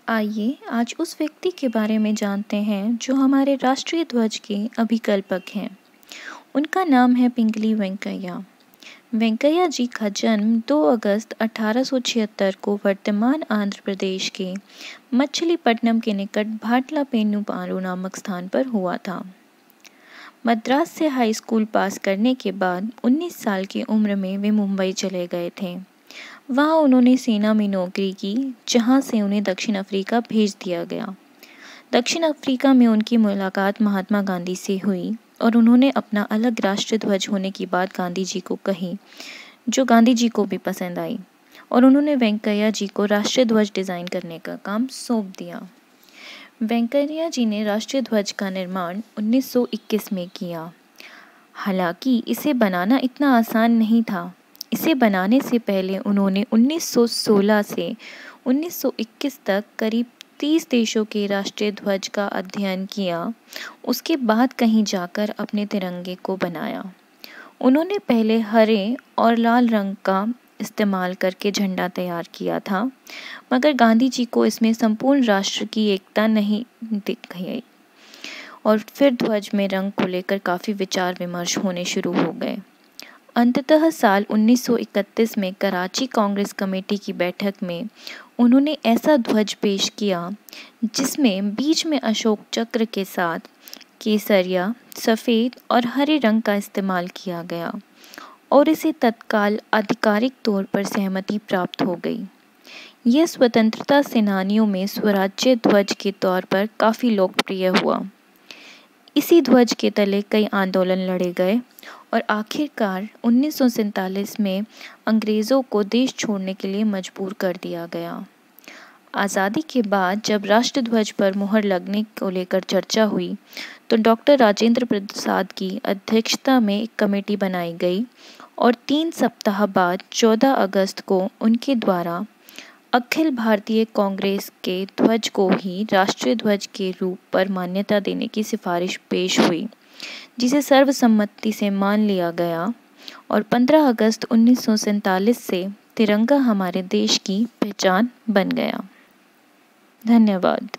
आइए आज उस व्यक्ति के बारे में जानते हैं जो हमारे राष्ट्रीय ध्वज के अभिकल्पक हैं। उनका नाम है पिंगली वेंकैया। वेंकैया जी का जन्म 2 अगस्त 1876 को वर्तमान आंध्र प्रदेश के मछलीपट्टनम के निकट भाटलापेन्नुपारू नामक स्थान पर हुआ था। मद्रास से हाई स्कूल पास करने के बाद 19 साल की उम्र में वे मुंबई चले गए थे। वहाँ उन्होंने सेना में नौकरी की, जहाँ से उन्हें दक्षिण अफ्रीका भेज दिया गया। दक्षिण अफ्रीका में उनकी मुलाकात महात्मा गांधी से हुई और उन्होंने अपना अलग राष्ट्रीय ध्वज होने की बात गांधी जी को कही, जो गांधी जी को भी पसंद आई और उन्होंने वेंकैया जी को राष्ट्रीय ध्वज डिज़ाइन करने का काम सौंप दिया। वेंकैया जी ने राष्ट्रीय ध्वज का निर्माण 1921 में किया। हालांकि इसे बनाना इतना आसान नहीं था। इसे बनाने से पहले उन्होंने 1916 से 1921 तक करीब 30 देशों के राष्ट्रीय ध्वज का अध्ययन किया। उसके बाद कहीं जाकर अपने तिरंगे को बनाया। उन्होंने पहले हरे और लाल रंग का इस्तेमाल करके झंडा तैयार किया था, मगर गांधी जी को इसमें संपूर्ण राष्ट्र की एकता नहीं दिख गई और फिर ध्वज में रंग को लेकर काफ़ी विचार विमर्श होने शुरू हो गए। अंततः साल 1931 में कराची कांग्रेस कमेटी की बैठक में उन्होंने ऐसा ध्वज पेश किया जिसमें बीच में अशोक चक्र के साथ केसरिया, सफ़ेद और हरे रंग का इस्तेमाल किया गया और इसे तत्काल आधिकारिक तौर पर सहमति प्राप्त हो गई। यह स्वतंत्रता सेनानियों में स्वराज्य ध्वज के तौर पर काफ़ी लोकप्रिय हुआ। इसी ध्वज के तले कई आंदोलन लड़े गए और आखिरकार 1947 में अंग्रेज़ों को देश छोड़ने के लिए मजबूर कर दिया गया। आज़ादी के बाद जब राष्ट्र ध्वज पर मुहर लगने को लेकर चर्चा हुई तो डॉक्टर राजेंद्र प्रसाद की अध्यक्षता में एक कमेटी बनाई गई और 3 सप्ताह बाद 14 अगस्त को उनके द्वारा अखिल भारतीय कांग्रेस के ध्वज को ही राष्ट्रीय ध्वज के रूप पर मान्यता देने की सिफारिश पेश हुई, जिसे सर्वसम्मति से मान लिया गया और 15 अगस्त 1947 से तिरंगा हमारे देश की पहचान बन गया। धन्यवाद।